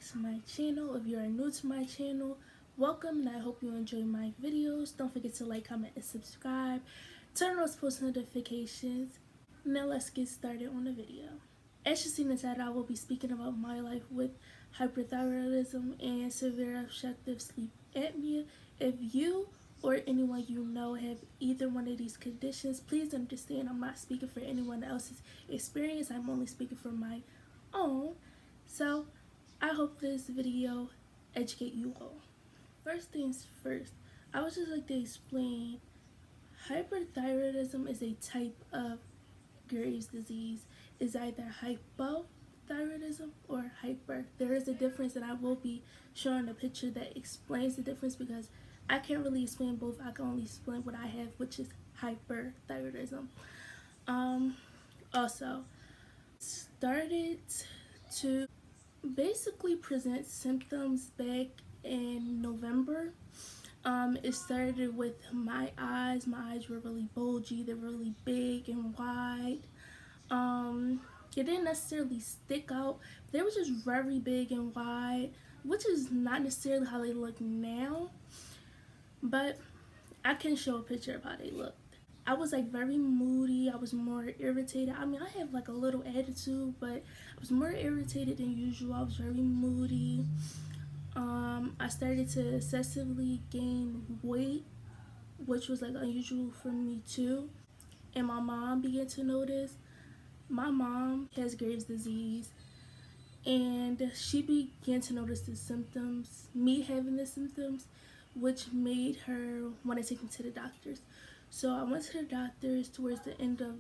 back to my channel. If you are new to my channel, welcome, and I hope you enjoy my videos. Don't forget to like, comment, and subscribe. Turn on those post notifications. Now let's get started on the video. As you see in the title, I will be speaking about my life with hyperthyroidism and severe obstructive sleep apnea. If you or anyone you know have either one of these conditions, please understand I'm not speaking for anyone else's experience. I'm only speaking for my own. So I hope this video educate you all. First things first, I would just like to explain hyperthyroidism is a type of Graves' disease. Is either hypothyroidism or hyper. There is a difference, and I will be showing a picture that explains the difference because I can't really explain both. I can only explain what I have, which is hyperthyroidism. Also started to basically present symptoms back in November. It started with my eyes. My eyes were really bulgy. They're really big and wide. It didn't necessarily stick out. They were just very big and wide, which is not necessarily how they look now. But I can show a picture of how they looked. I was like very moody. I was more irritated. I mean, I have like a little attitude, but I was more irritated than usual. I was very moody. I started to excessively gain weight, which was like unusual for me too. And my mom began to notice. My mom has Graves' disease, and she began to notice the symptoms, me having the symptoms, which made her want to take me to the doctors. So I went to the doctors towards the end of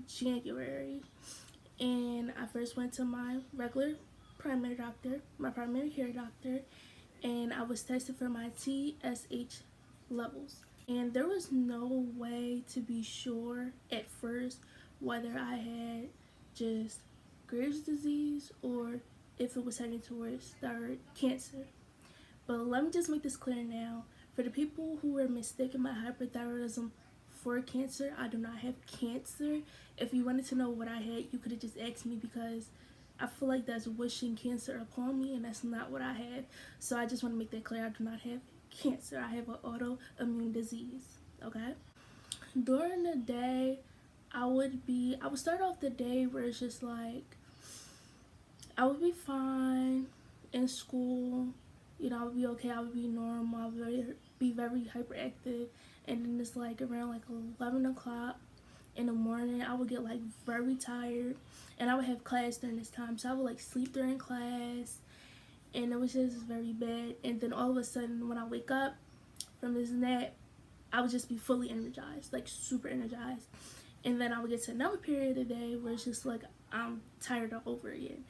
January, and I first went to my regular primary doctor, my primary care doctor, and I was tested for my TSH levels. And there was no way to be sure at first whether I had just Graves' disease or if it was heading towards thyroid cancer. But let me just make this clear now. For the people who were mistaken my hyperthyroidism for cancer, I do not have cancer. If you wanted to know what I had, you could have just asked me, because I feel like that's wishing cancer upon me, and that's not what I have. So I just want to make that clear. I do not have cancer. I have an autoimmune disease. Okay? During the day, I would start off the day where it's just like I would be fine in school, you know, I would be okay, I would be normal, I would be very hyperactive, and then it's like around like 11 o'clock in the morning, I would get like very tired, and I would have class during this time, so I would like sleep during class, and it was just very bad. And then all of a sudden when I wake up from this nap, I would just be fully energized, like super energized. And then I would get to another period of the day where it's just like I'm tired all over again.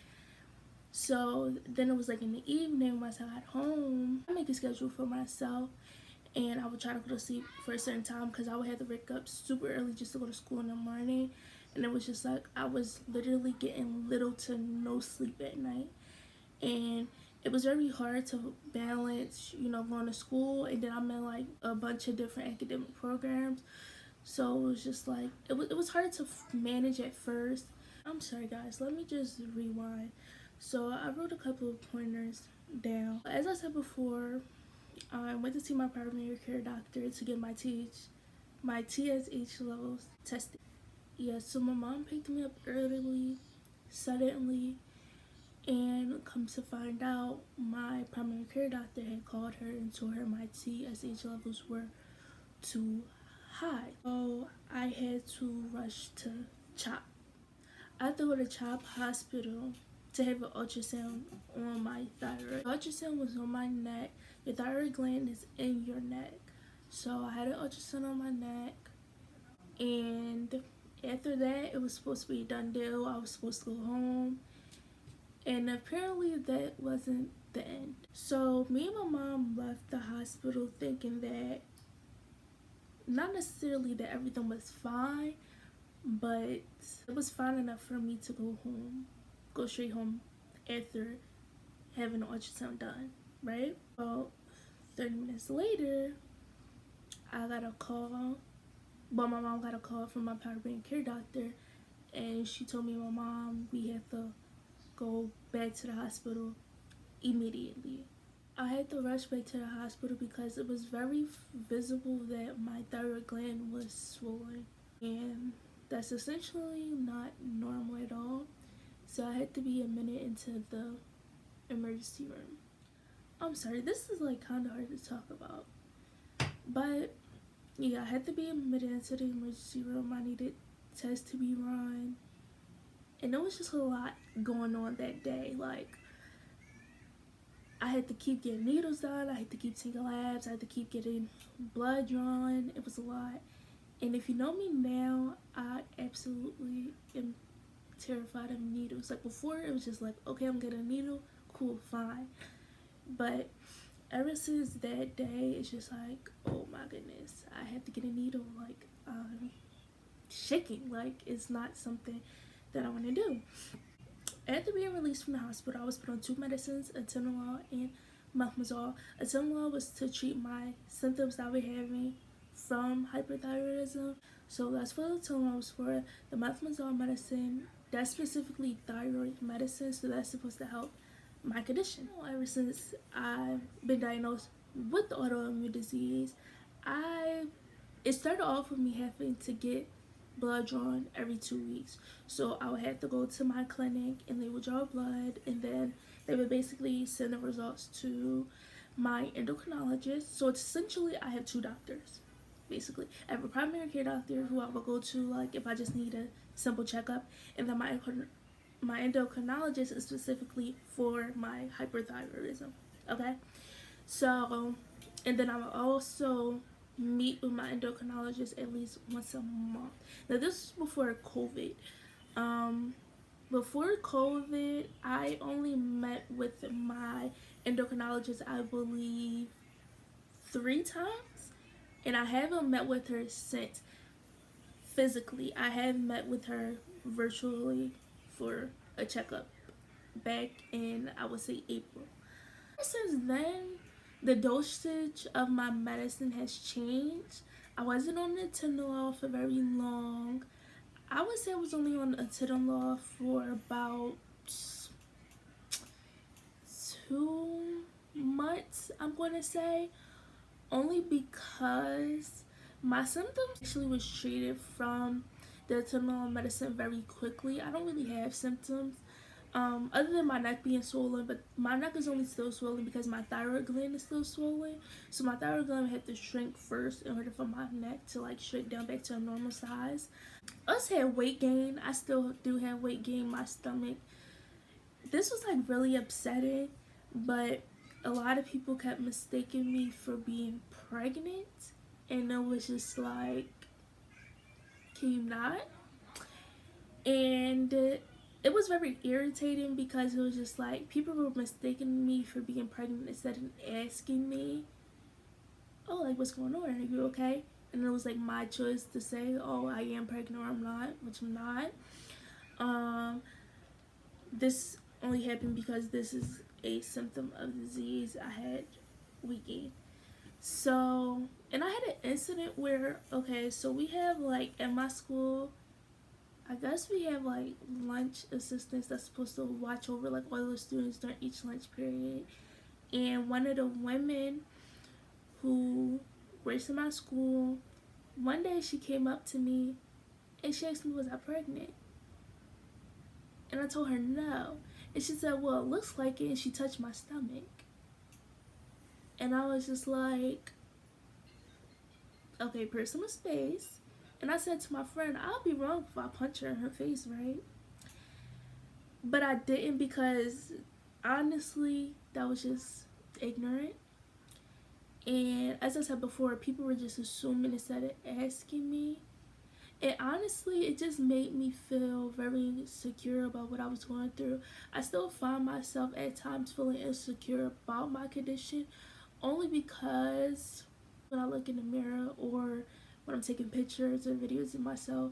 So then it was like in the evening once I got home, I make a schedule for myself, and I would try to go to sleep for a certain time because I would have to wake up super early just to go to school in the morning. And it was just like I was literally getting little to no sleep at night, and it was very hard to balance, you know, going to school, and then I'm in like a bunch of different academic programs. So it was just like it was hard to manage at first. I'm sorry guys, let me just rewind. So I wrote a couple of pointers down. As I said before, I went to see my primary care doctor to get my TSH levels tested. Yeah, so my mom picked me up early, suddenly, and come to find out, my primary care doctor had called her and told her my TSH levels were too high. So I had to rush to CHOP. I had to go to CHOP Hospital to have an ultrasound on my thyroid. The ultrasound was on my neck. Your thyroid gland is in your neck. So I had an ultrasound on my neck, and after that it was supposed to be a done deal. I was supposed to go home, and apparently that wasn't the end. So me and my mom left the hospital thinking that, not necessarily that everything was fine, but it was fine enough for me to go straight home after having an ultrasound done, right? Well, 30 minutes later, I got a call. Well, my mom got a call from my primary care doctor, and she told me, my mom, we have to go back to the hospital immediately. I had to rush back to the hospital because it was very visible that my thyroid gland was swollen, and that's essentially not normal at all. So I had to be admitted into the emergency room. I'm sorry, this is like kind of hard to talk about, but yeah, I had to be admitted into the emergency room. I needed tests to be run, and there was just a lot going on that day. Like, I had to keep getting needles done, I had to keep taking labs, I had to keep getting blood drawn. It was a lot. And if you know me now, I absolutely am terrified of needles. Like, before, it was just like, okay, I'm getting a needle, cool, fine. But ever since that day, it's just like, oh my goodness, I have to get a needle. Like, shaking. Like, it's not something that I want to do. After being released from the hospital, I was put on two medicines, Atenolol and Methimazole. Atenolol was to treat my symptoms that I was having from hyperthyroidism. So that's what the Atenolol was for. The Methimazole medicine, that's specifically thyroid medicine, so that's supposed to help my condition. Ever since I've been diagnosed with the autoimmune disease, I it started off with me having to get blood drawn every 2 weeks. So I would have to go to my clinic and they would draw blood, and then they would basically send the results to my endocrinologist. So it's essentially I have two doctors. Basically, I have a primary care doctor who I will go to like if I just need a simple checkup, and then my endocrinologist is specifically for my hyperthyroidism. Okay, so and then I will also meet with my endocrinologist at least once a month. Now this is before COVID. Um, Before COVID, I only met with my endocrinologist, I believe, 3 times, and I haven't met with her since. Physically, I have met with her virtually for a checkup back in, I would say, April. Since then, the dosage of my medicine has changed. I wasn't on the Atenolol for very long. I would say I was only on Atenolol for about 2 months, I'm going to say. Only because my symptoms actually was treated from the Atenolol medicine very quickly. I don't really have symptoms. Other than my neck being swollen, but my neck is only still swollen because my thyroid gland is still swollen. So my thyroid gland had to shrink first in order for my neck to like shrink down back to a normal size. I also had weight gain. I still do have weight gain. My stomach. This was like really upsetting, but a lot of people kept mistaking me for being pregnant, and it was just like, can you not? And it was very irritating because it was just like people were mistaking me for being pregnant instead of asking me, oh, like, what's going on, are you okay? And it was like my choice to say, oh, I am pregnant or I'm not, which I'm not. This only happened because this is a symptom of disease. I had weight gain. So, and I had an incident where, okay, so we have like at my school, I guess we have like lunch assistants that's supposed to watch over like all the students during each lunch period. And one of the women who works in my school, one day she came up to me and she asked me, was I pregnant? And I told her no. And she said, well, it looks like it. And she touched my stomach. And I was just like, okay, personal space. And I said to my friend, I'll be wrong if I punch her in her face, right? But I didn't because honestly, that was just ignorant. And as I said before, people were just assuming instead of asking me. And honestly, it just made me feel very insecure about what I was going through. I still find myself at times feeling insecure about my condition, only because when I look in the mirror or when I'm taking pictures or videos of myself,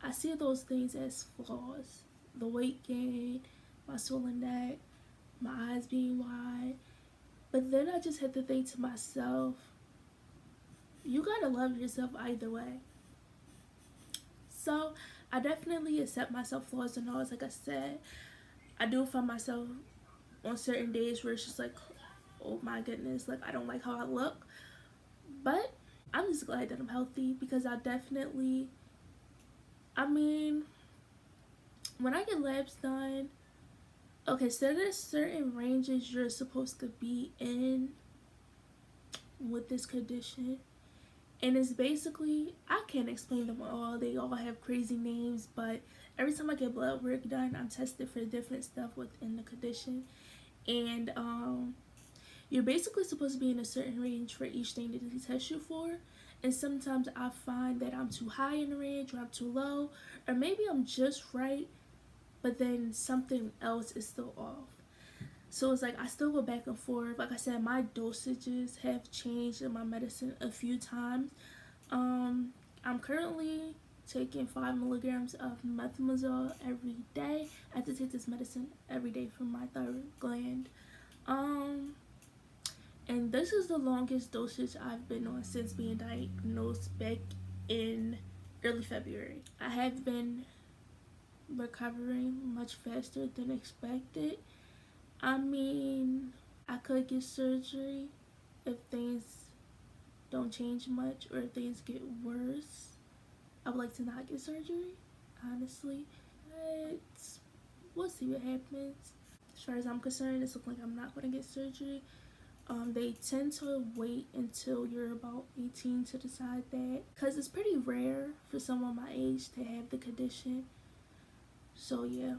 I see those things as flaws. The weight gain, my swollen neck, my eyes being wide. But then I just had to think to myself, you gotta love yourself either way. So I definitely accept myself flaws and all. Like I said, I do find myself on certain days where it's just like, oh my goodness, like I don't like how I look. But I'm just glad that I'm healthy, because I mean, when I get labs done, okay, so there's certain ranges you're supposed to be in with this condition. And it's basically, I can't explain them all. They all have crazy names, but every time I get blood work done, I'm tested for different stuff within the condition. And you're basically supposed to be in a certain range for each thing that they test you for. And sometimes I find that I'm too high in the range, or I'm too low, or maybe I'm just right, but then something else is still off. So it's like I still go back and forth. Like I said, my dosages have changed in my medicine a few times. I'm currently taking 5 milligrams of methimazole every day. I have to take this medicine every day for my thyroid gland. And this is the longest dosage I've been on since being diagnosed back in early February. I have been recovering much faster than expected. I mean, I could get surgery if things don't change much, or if things get worse. I would like to not get surgery, honestly. But we'll see what happens. As far as I'm concerned, it's looking like I'm not going to get surgery. They tend to wait until you're about 18 to decide that, because it's pretty rare for someone my age to have the condition. So yeah,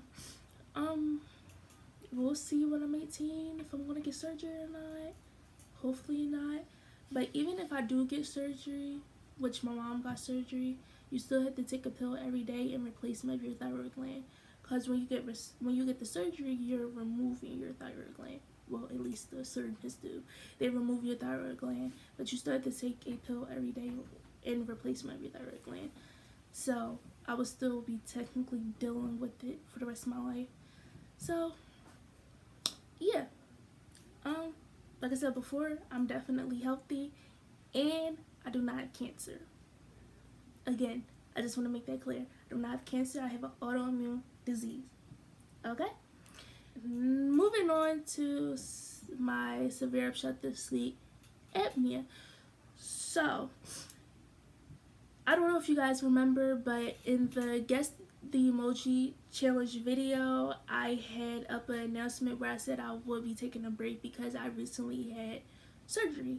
we'll see when I'm 18 if I'm gonna get surgery or not. Hopefully not. But even if I do get surgery, which my mom got surgery, you still have to take a pill every day in replacement of your thyroid gland. Because when you get the surgery, you're removing your thyroid gland. Well, at least the surgeons do. They remove your thyroid gland, but you still have to take a pill every day in replacement of your thyroid gland. So I would still be technically dealing with it for the rest of my life. So yeah, like I said before, I'm definitely healthy, and I do not have cancer. Again, I just want to make that clear. I do not have cancer. I have an autoimmune disease. Okay? Moving on to my severe obstructive sleep apnea. So, I don't know if you guys remember, but in the Guess the Emoji Challenge video, I had up an announcement where I said I would be taking a break because I recently had surgery.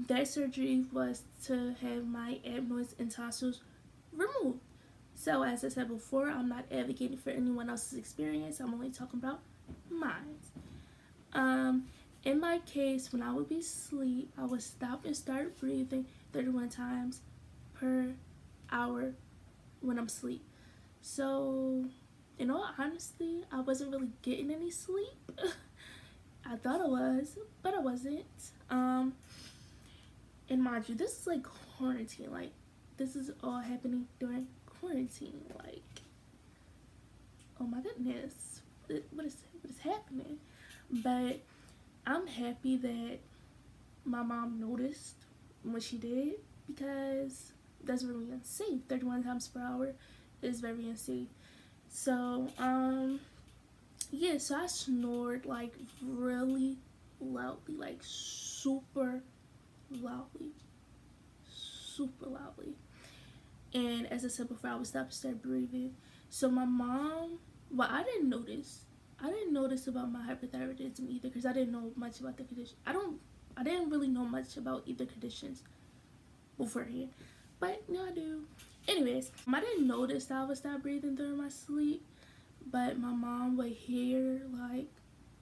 That surgery was to have my adenoids and tonsils removed. So as I said before, I'm not advocating for anyone else's experience. I'm only talking about mine. In my case, when I would be asleep, I would stop and start breathing 31 times per hour when I'm asleep. So, in all honesty, I wasn't really getting any sleep. I thought I was, but I wasn't. And mind you, this is like quarantine. Like, this is all happening during quarantine. Like, oh my goodness, what is happening? But I'm happy that my mom noticed when she did, because that's very unsafe. 31 times per hour is very unsafe. So yeah, so I snored like really loudly, like super loudly. And as I said before, I would stop and start breathing. So my mom, well, I didn't notice about my hyperthyroidism either, because I didn't know much about the condition. I didn't really know much about either conditions beforehand, but now I do. Anyways, I didn't notice that I would stop breathing during my sleep, but my mom would hear like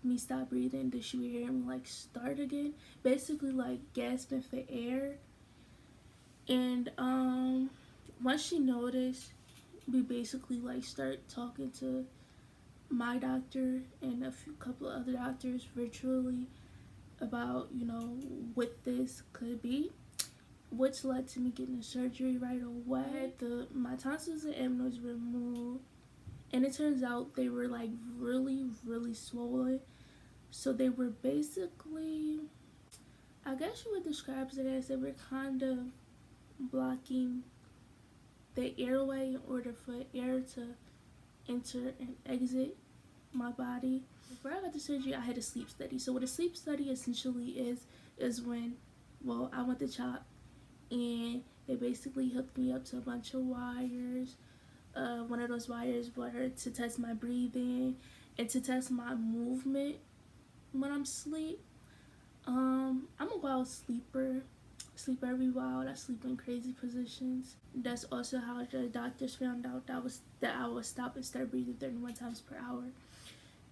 me stop breathing, then she would hear me like start again, basically like gasping for air. And once she noticed, we basically like start talking to my doctor and a couple of other doctors virtually about, you know, what this could be, which led to me getting the surgery right away. My tonsils and adenoids removed, and it turns out they were like really swollen. So they were basically, I guess you would describe it as they were kind of blocking the airway in order for air to enter and exit my body. Before I got the surgery, I had a sleep study. So what a sleep study essentially is when, well, I went to CHOP and they basically hooked me up to a bunch of wires. One of those wires were to test my breathing and to test my movement when I'm asleep. I'm a wild sleeper. Sleep very wild. I sleep in crazy positions. That's also how the doctors found out that I was stop and start breathing 31 times per hour.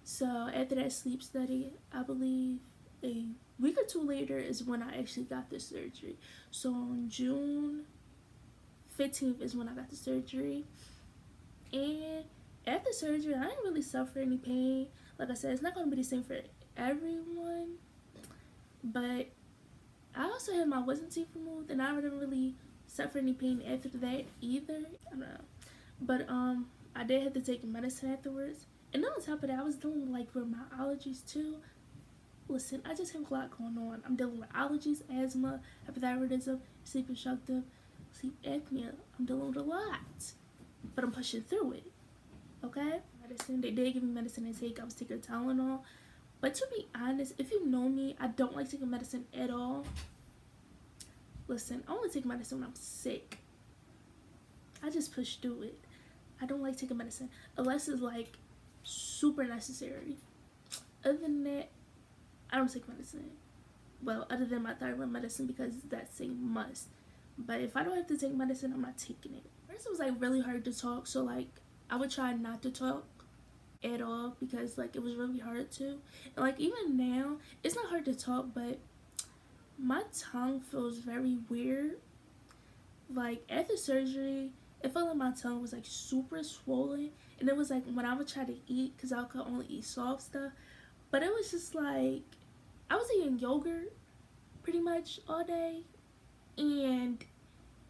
So after that sleep study, I believe a week or two later is when I actually got the surgery. So on June 15th is when I got the surgery. And after surgery, I didn't really suffer any pain. Like I said, it's not going to be the same for everyone. But I also had my wisdom teeth removed, and I didn't really suffer any pain after that either. I don't know. But I did have to take medicine afterwards. And then on top of that, I was dealing with my allergies too. Listen, I just have a lot going on. I'm dealing with allergies, asthma, hyperthyroidism, sleep obstructive, sleep apnea. I'm dealing with a lot. But I'm pushing through it. Okay? Medicine. They did give me medicine to take. I was taking Atenolol. But to be honest, if you know me, I don't like taking medicine at all. Listen, I only take medicine when I'm sick. I just push through it. I don't like taking medicine unless it's super necessary. Other than that, I don't take medicine. Well, other than my thyroid medicine, because that's a must. But if I don't have to take medicine, I'm not taking it. First, it was really hard to talk, so I would try not to talk at all because it was really hard to. And even now, it's not hard to talk, but my tongue feels very weird. After surgery, it felt like my tongue was super swollen, and it was when I would try to eat, because I could only eat soft stuff, but it was just I was eating yogurt pretty much all day, and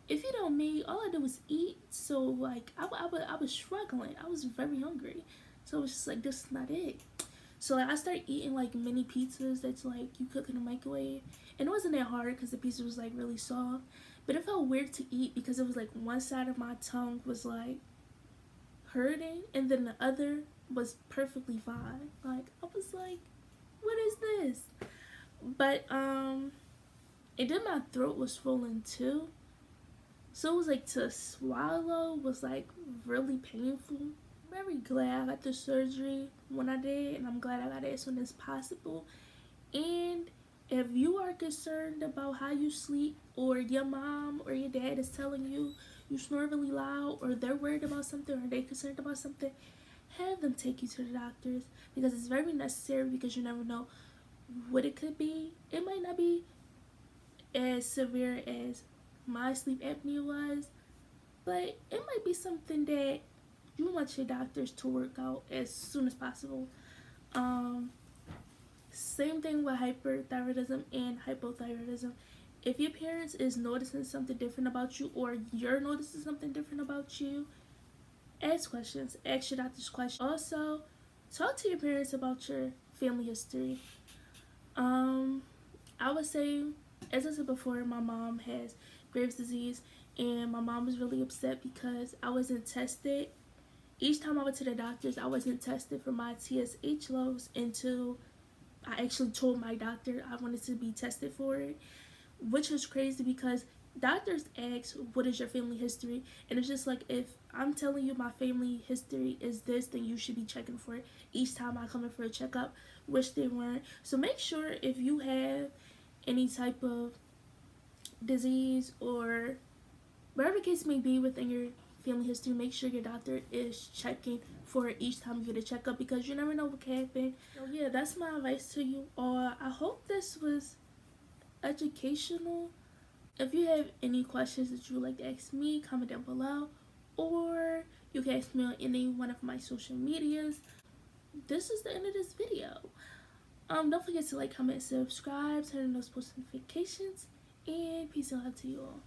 if you know me, all I did was eat. So I was struggling. I was very hungry, so it was just this is not it. So I started eating mini pizzas that's you cook in the microwave, and it wasn't that hard because the pizza was really soft, but it felt weird to eat because it was one side of my tongue was hurting, and then the other was perfectly fine. I was what is this? But and then my throat was swollen too, so it was to swallow was really painful. Very glad I got the surgery when I did, and I'm glad I got it as soon as possible. And if you are concerned about how you sleep, or your mom or your dad is telling you you snore really loud, or they're worried about something, or they're concerned about something, have them take you to the doctors, because it's very necessary, because you never know what it could be. It might not be as severe as my sleep apnea was, but it might be something that you want your doctors to work out as soon as possible. Same thing with hyperthyroidism and hypothyroidism. If your parents is noticing something different about you, or you're noticing something different about you, ask questions. Ask your doctors questions. Also, talk to your parents about your family history. I would say, as I said before, my mom has Graves' disease, and my mom was really upset because I wasn't tested. Each time I went to the doctors, I wasn't tested for my TSH levels until I actually told my doctor I wanted to be tested for it, which was crazy because doctors ask, what is your family history? And it's just if I'm telling you my family history is this, then you should be checking for it each time I come in for a checkup, which they weren't. So make sure if you have any type of disease or whatever the case may be within your family history, make sure your doctor is checking for it each time you get a checkup, because you never know what can happen. So yeah, that's my advice to you all. I hope this was educational. If you have any questions that you would like to ask me, comment down below, or you can ask me on any one of my social medias. This is the end of this video. Don't forget to comment, subscribe, turn on those post notifications, and peace and love to you all.